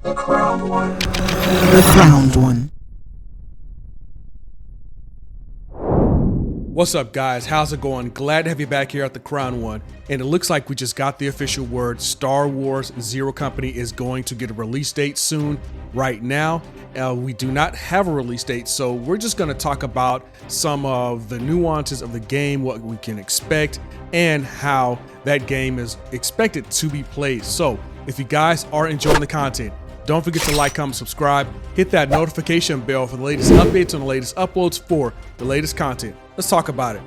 The crowned one. The crowned one. What's up, guys? How's it going? Glad to have you back here at the Crown One. And it looks like we just got the official word. Star Wars Zero Company is going to get a release date soon. Right now, we do not have a release date, so we're just going to talk about some of the nuances of the game, what we can expect, and how that game is expected to be played. So, if you guys are enjoying the content, don't forget to like, comment, subscribe, hit that notification bell for the latest updates and the latest uploads for the latest content. Let's talk about it.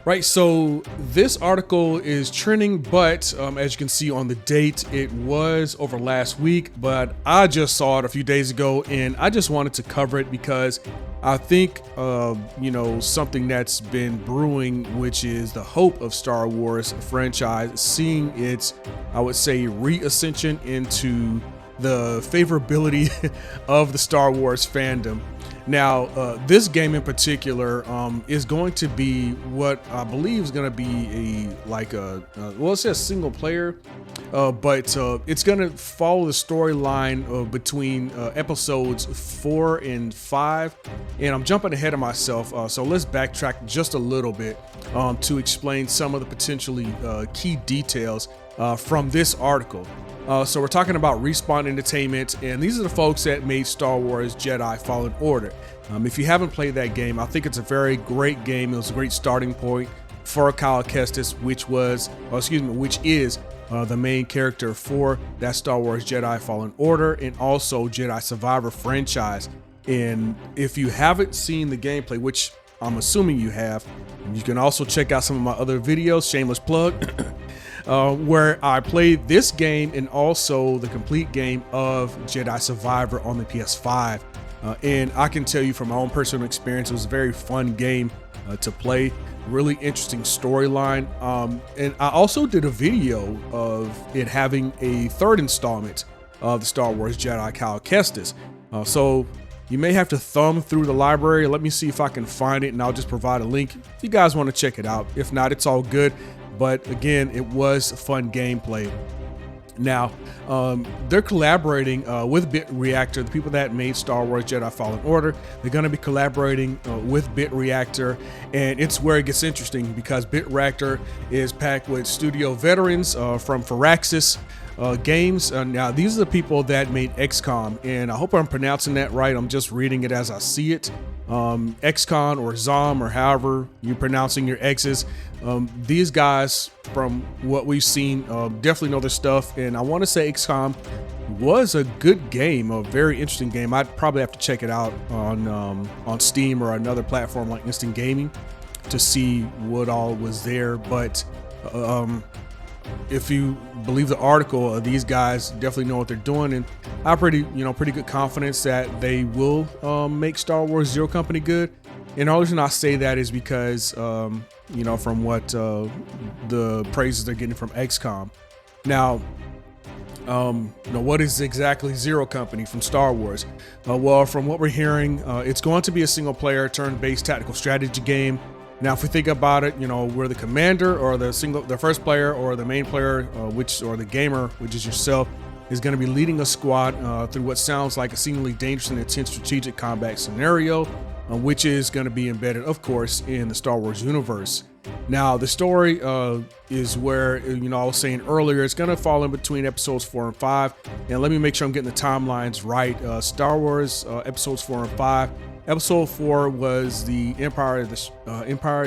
Right, so this article is trending, but as you can see on the date, it was over last week, but I just saw it a few days ago and I just wanted to cover it because I think, something that's been brewing, which is the hope of Star Wars franchise, seeing its, I would say, re-ascension into the favorability of the Star Wars fandom. Now, this game in particular is going to be what I believe is going to be it's a single player, but it's going to follow the storyline between episodes 4 and 5. And I'm jumping ahead of myself, so let's backtrack just a little bit to explain some of the potentially key details from this article. So we're talking about Respawn Entertainment, and these are the folks that made Star Wars Jedi Fallen Order. If you haven't played that game, I think it's a very great game. It was a great starting point for Cal Kestis, which is the main character for that Star Wars Jedi Fallen Order and also Jedi Survivor franchise. And if you haven't seen the gameplay, which I'm assuming you have, you can also check out some of my other videos, shameless plug, where I played this game and also the complete game of Jedi Survivor on the PS5. And I can tell you from my own personal experience, it was a very fun game to play, really interesting storyline. And I also did a video of it having a third installment of the Star Wars Jedi Cal Kestis. So you may have to thumb through the library. Let me see if I can find it, and I'll just provide a link if you guys want to check it out. If not, it's all good. But again, it was fun gameplay. Now, they're collaborating with Bit Reactor, the people that made Star Wars Jedi Fallen Order. They're going to be collaborating with Bit Reactor, and it's where it gets interesting because Bit Reactor is packed with studio veterans from Firaxis Games. Now, these are the people that made XCOM, and I hope I'm pronouncing that right. I'm just reading it as I see it. XCOM or Zom or however you're pronouncing your X's. These guys, from what we've seen, definitely know their stuff, and I want to say XCOM was a good game, a very interesting game. I'd probably have to check it out on Steam or another platform like Instant Gaming to see what all was there. But if you believe the article, these guys definitely know what they're doing, and I have pretty good confidence that they will make Star Wars Zero Company good. And the only reason I say that is because from what the praises they're getting from XCOM. Now, what is exactly Zero Company from Star Wars? Well, from what we're hearing, it's going to be a single player turn-based tactical strategy game. Now, if we think about it, we're the commander or the first player or the main player, or the gamer, which is yourself, is going to be leading a squad through what sounds like a seemingly dangerous and intense strategic combat scenario, which is going to be embedded, of course, in the Star Wars universe. Now, the story is where, I was saying earlier, it's going to fall in between episodes 4 and 5. And let me make sure I'm getting the timelines right. Star Wars episodes 4 and 5. Episode 4 was the Empire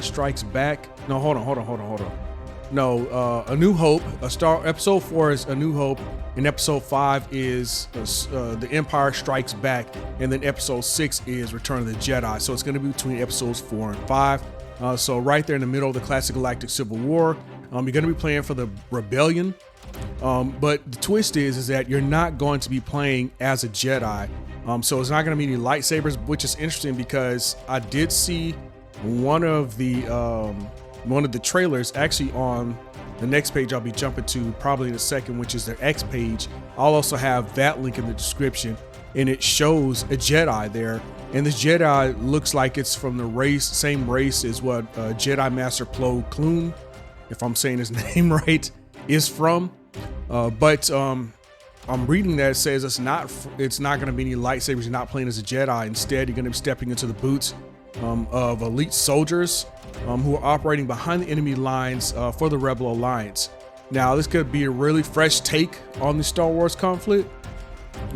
Strikes Back. No, hold on. No, A New Hope. Episode 4 is A New Hope, and episode 5 is The Empire Strikes Back, and then episode 6 is Return of the Jedi. So it's going to be between episodes 4 and 5. So right there in the middle of the classic galactic civil war. You're going to be playing for the Rebellion. But the twist is that you're not going to be playing as a Jedi. So it's not going to be any lightsabers, which is interesting because I did see one of the trailers actually on the next page I'll be jumping to probably in a second, which is their X page. I'll also have that link in the description, and it shows a Jedi there. And this Jedi looks like it's from the same race as what Jedi Master Plo Koon, if I'm saying his name right, is from. But I'm reading that it says it's not going to be any lightsabers. You're not playing as a Jedi. Instead, you're going to be stepping into the boots of elite soldiers who are operating behind the enemy lines for the Rebel Alliance. Now, this could be a really fresh take on the Star Wars conflict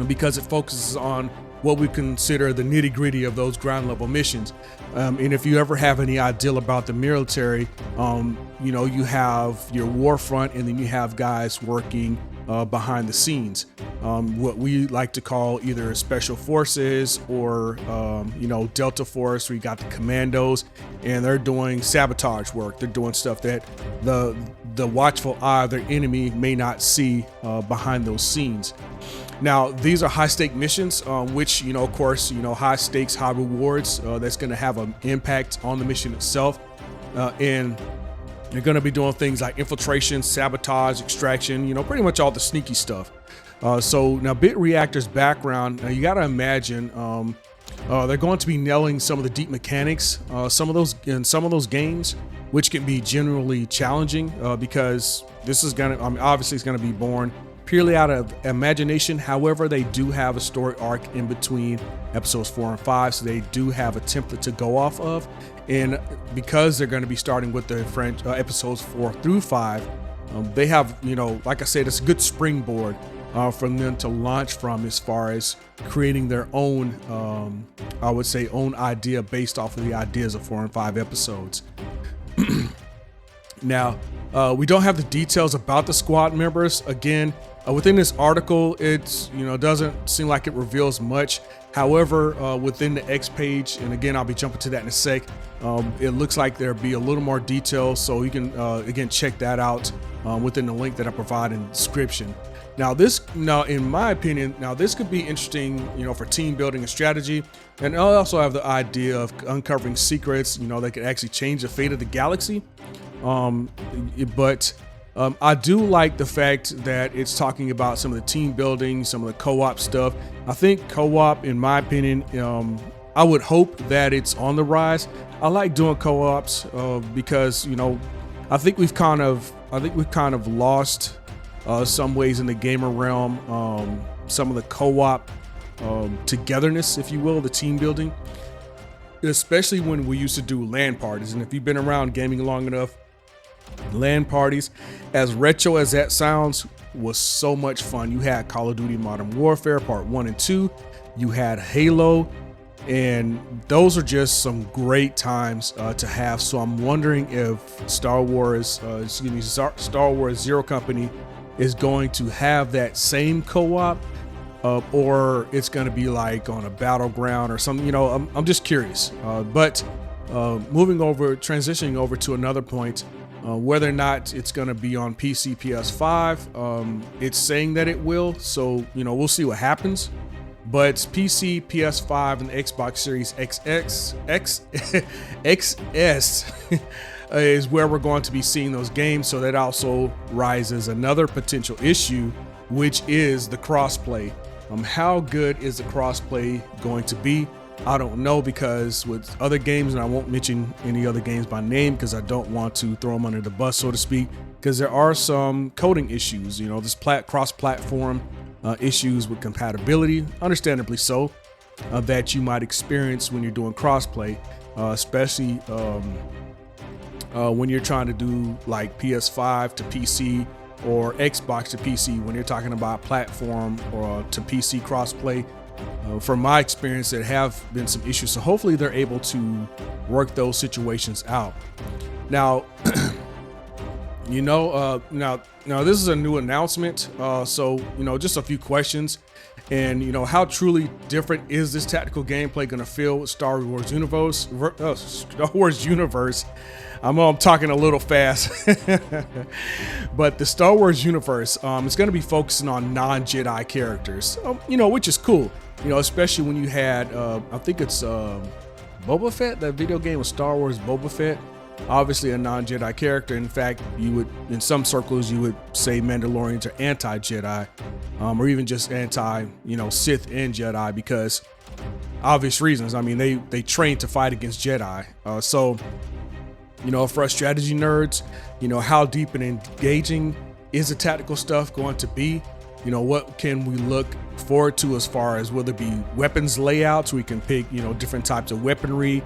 because it focuses on what we consider the nitty-gritty of those ground level missions. And if you ever have any idea about the military, you know, you have your war front and then you have guys working behind the scenes, what we like to call either special forces or you know, Delta Force, where you got the commandos and they're doing sabotage work. They're doing stuff that the watchful eye of their enemy may not see behind those scenes. Now, these are high stake missions, which, you know, of course, you know, high stakes, high rewards, that's going to have an impact on the mission itself. And you're going to be doing things like infiltration, sabotage, extraction, you know, pretty much all the sneaky stuff. So now Bit Reactor's background, you got to imagine they're going to be nailing some of the deep mechanics, some of those games, which can be generally challenging because this is going to, I mean, obviously it's going to be born purely out of imagination. However, they do have a story arc in between episodes 4 and 5, so they do have a template to go off of. And because they're going to be starting with the French episodes 4 through 5, they have, you know, like I said, it's a good springboard for them to launch from as far as creating their own, I would say, own idea based off of the ideas of 4 and 5 episodes. Now, we don't have the details about the squad members. Again, within this article, it's, you know, doesn't seem like it reveals much. However, within the X page, and again, I'll be jumping to that in a sec, it looks like there'll be a little more detail. So you can, again, check that out within the link that I provide in the description. Now, in my opinion, this could be interesting, you know, for team building and strategy. And I also have the idea of uncovering secrets, you know, that could actually change the fate of the galaxy. But I do like the fact that it's talking about some of the team building, some of the co-op stuff. I think co-op, in my opinion, I would hope that it's on the rise. I like doing co-ops because, you know, I think we've kind of lost some ways in the gamer realm, some of the co-op togetherness, if you will, the team building, especially when we used to do LAN parties. And if you've been around gaming long enough, LAN parties, as retro as that sounds, was so much fun. You had Call of Duty Modern Warfare Part 1 and 2, you had Halo, and those are just some great times to have. So I'm wondering if Star Wars Zero Company is going to have that same co-op, or it's going to be like on a battleground or something. You know, I'm just curious. But transitioning over to another point, whether or not it's going to be on PC, PS5, it's saying that it will. So, you know, we'll see what happens. But PC, PS5, and Xbox Series XS is where we're going to be seeing those games. So that also rises another potential issue, which is the crossplay. How good is the crossplay going to be? I don't know, because with other games, and I won't mention any other games by name because I don't want to throw them under the bus, so to speak, because there are some coding issues, you know, this cross-platform issues with compatibility, understandably so, that you might experience when you're doing crossplay, especially when you're trying to do like PS5 to PC or Xbox to PC, when you're talking about platform or to PC crossplay. From my experience, there have been some issues, so hopefully they're able to work those situations out. Now, you know, now this is a new announcement, so, you know, just a few questions. And, you know, how truly different is this tactical gameplay going to feel with Star Wars Universe? I'm talking a little fast, but the Star Wars Universe is going to be focusing on non-Jedi characters, you know, which is cool. You know, especially when you had, I think it's Boba Fett, that video game with Star Wars Boba Fett, obviously a non-Jedi character. In fact, you would, in some circles, you would say Mandalorians are anti-Jedi, or even just anti, you know, Sith and Jedi, because obvious reasons. I mean, they train to fight against Jedi. So, you know, for us strategy nerds, you know, how deep and engaging is the tactical stuff going to be? you know, what can we look forward to as far as whether it be weapons layouts, we can pick, you know, different types of weaponry,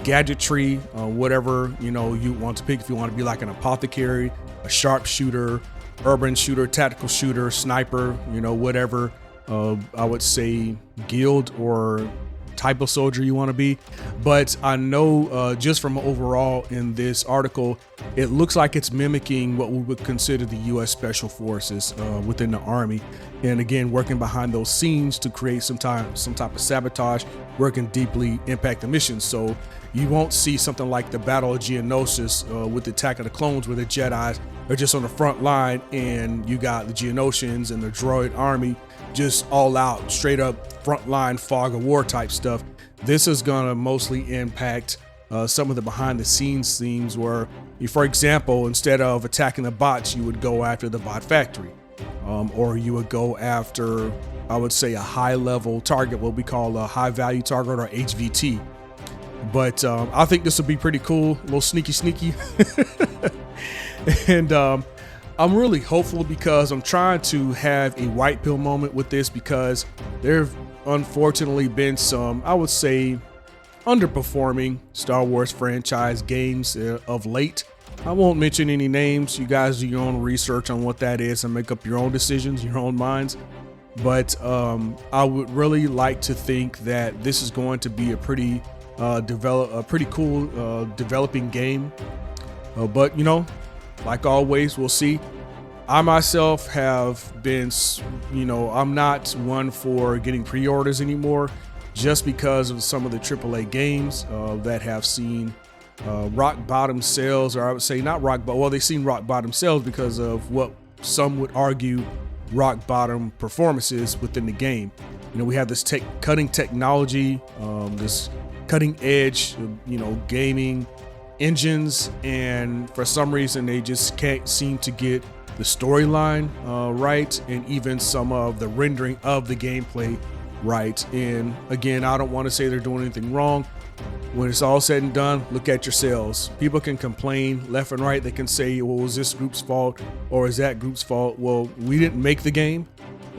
gadgetry, whatever, you know, you want to pick. If you want to be like an apothecary, a sharpshooter, urban shooter, tactical shooter, sniper, you know, whatever, I would say guild or type of soldier you want to be. But I know just from overall in this article, it looks like it's mimicking what we would consider the U.S. Special Forces within the Army. And again, working behind those scenes to create some type of sabotage, where it can deeply impact the mission. So you won't see something like the Battle of Geonosis with the Attack of the Clones, where the Jedis are just on the front line and you got the Geonosians and the droid army just all out, straight up frontline fog of war type stuff. This is gonna mostly impact some of the behind the scenes themes where you, for example, instead of attacking the bots, you would go after the bot factory, or you would go after, I would say, a high level target, what we call a high value target, or HVT. But I think this would be pretty cool, a little sneaky. And I'm really hopeful because I'm trying to have a white pill moment with this, because there have unfortunately been some, I would say, underperforming Star Wars franchise games of late. I won't mention any names. You guys do your own research on what that is and make up your own decisions, your own minds. But I would really like to think that this is going to be a pretty cool developing game. But you know, like always, we'll see. I myself have been, you know, I'm not one for getting pre-orders anymore, just because of some of the AAA games that have seen rock bottom sales, or I would say not rock bottom, well, they've seen rock bottom sales because of what some would argue rock bottom performances within the game. You know, we have this cutting technology, this cutting edge, you know, gaming engines, and for some reason they just can't seem to get the storyline right, and even some of the rendering of the gameplay right. And again, I don't want to say they're doing anything wrong. When it's all said and done, look at your sales. People can complain left and right. They can say, well, was this group's fault or is that group's fault? Well, we didn't make the game.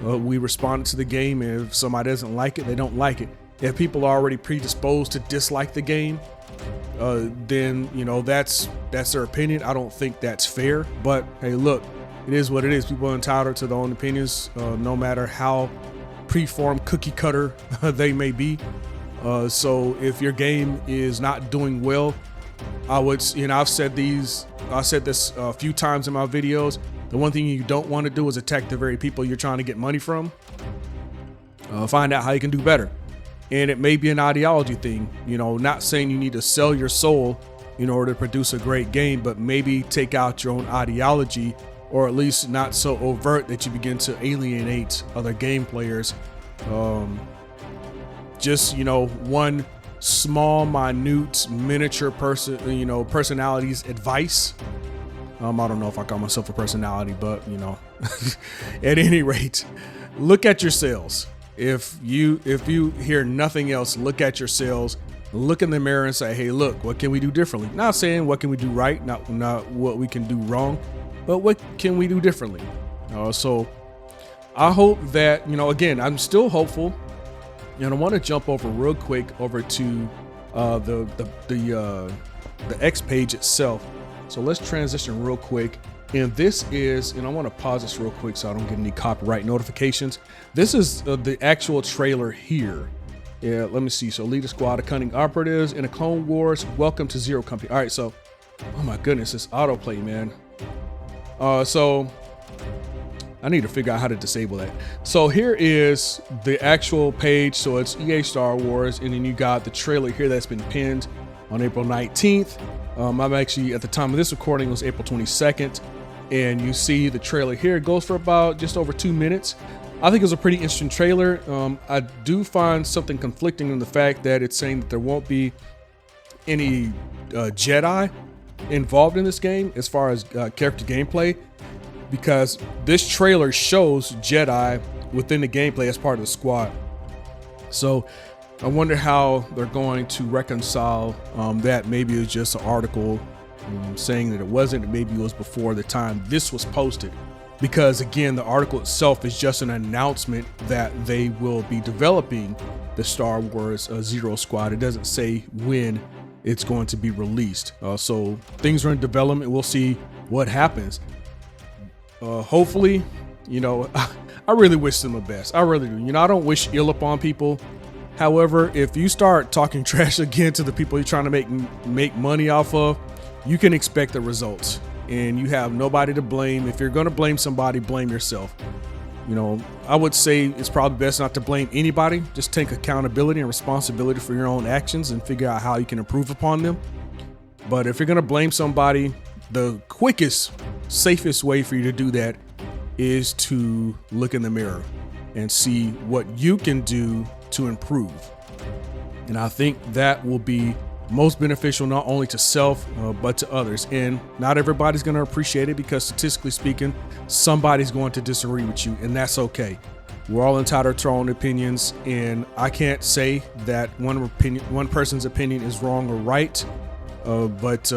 We responded to the game, and if somebody doesn't like it, they don't like it. If people are already predisposed to dislike the game, then, you know, that's their opinion. I don't think that's fair, but hey, look, it is what it is. People are entitled to their own opinions, no matter how preformed cookie cutter they may be. So if your game is not doing well, I would, you know, I said this a few times in my videos. The one thing you don't want to do is attack the very people you're trying to get money from. Find out how you can do better. And it may be an ideology thing, you know, not saying you need to sell your soul in order to produce a great game, but maybe take out your own ideology, or at least not so overt that you begin to alienate other game players. Just, you know, one small, minute, miniature person, you know, personality's advice. I don't know if I call myself a personality, but you know, at any rate, look at your sales. If you hear nothing else, look at your sales, look in the mirror and say, hey, look, what can we do differently? Not saying what can we do right, not what we can do wrong, but what can we do differently? So I hope that, you know, again, I'm still hopeful, and I want to jump over real quick over to the X page itself. So let's transition real quick. And this is, and I want to pause this real quick so I don't get any copyright notifications. This is the actual trailer here. Yeah, let me see. So lead a squad of cunning operatives in a Clone Wars. Welcome to Zero Company. All right, so, oh my goodness, this autoplay, man. So I need to figure out how to disable that. So here is the actual page. So it's EA Star Wars, and then you got the trailer here that's been pinned on April 19th. I'm actually, at the time of this recording, it was April 22nd. And you see the trailer here. It goes for about just over 2 minutes. I think it was a pretty interesting trailer. I do find something conflicting in the fact that it's saying that there won't be any Jedi involved in this game as far as character gameplay, because this trailer shows Jedi within the gameplay as part of the squad. So I wonder how they're going to reconcile that. Maybe it's just an article saying that it wasn't. Maybe it was before the time this was posted. because again, the article itself is just an announcement that they will be developing the Star Wars Zero Squad. It doesn't say when it's going to be released. So things are in development. We'll see what happens. Hopefully, you know, I really wish them the best. I really do. You know, I don't wish ill upon people. However, if you start talking trash again to the people you're trying to make money off of, you can expect the results, and you have nobody to blame. If you're going to blame somebody, blame yourself. You know, I would say it's probably best not to blame anybody. Just take accountability and responsibility for your own actions and figure out how you can improve upon them. But if you're going to blame somebody, the quickest, safest way for you to do that is to look in the mirror and see what you can do to improve. And I think that will be most beneficial, not only to self, but to others. And not everybody's going to appreciate it, because statistically speaking, somebody's going to disagree with you, and that's okay. We're all entitled to our own opinions, and I can't say that one person's opinion is wrong or right, but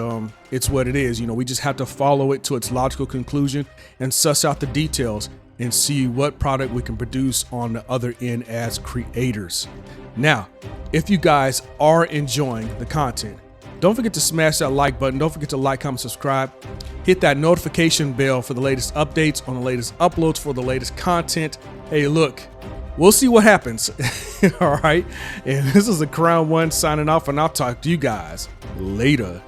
it's what it is. You know, we just have to follow it to its logical conclusion and suss out the details and see what product we can produce on the other end as creators. Now, if you guys are enjoying the content, don't forget to smash that like button. Don't forget to like, comment, subscribe. Hit that notification bell for the latest updates on the latest uploads, for the latest content. Hey, look, we'll see what happens. All right. And this is the Crown One signing off, and I'll talk to you guys later.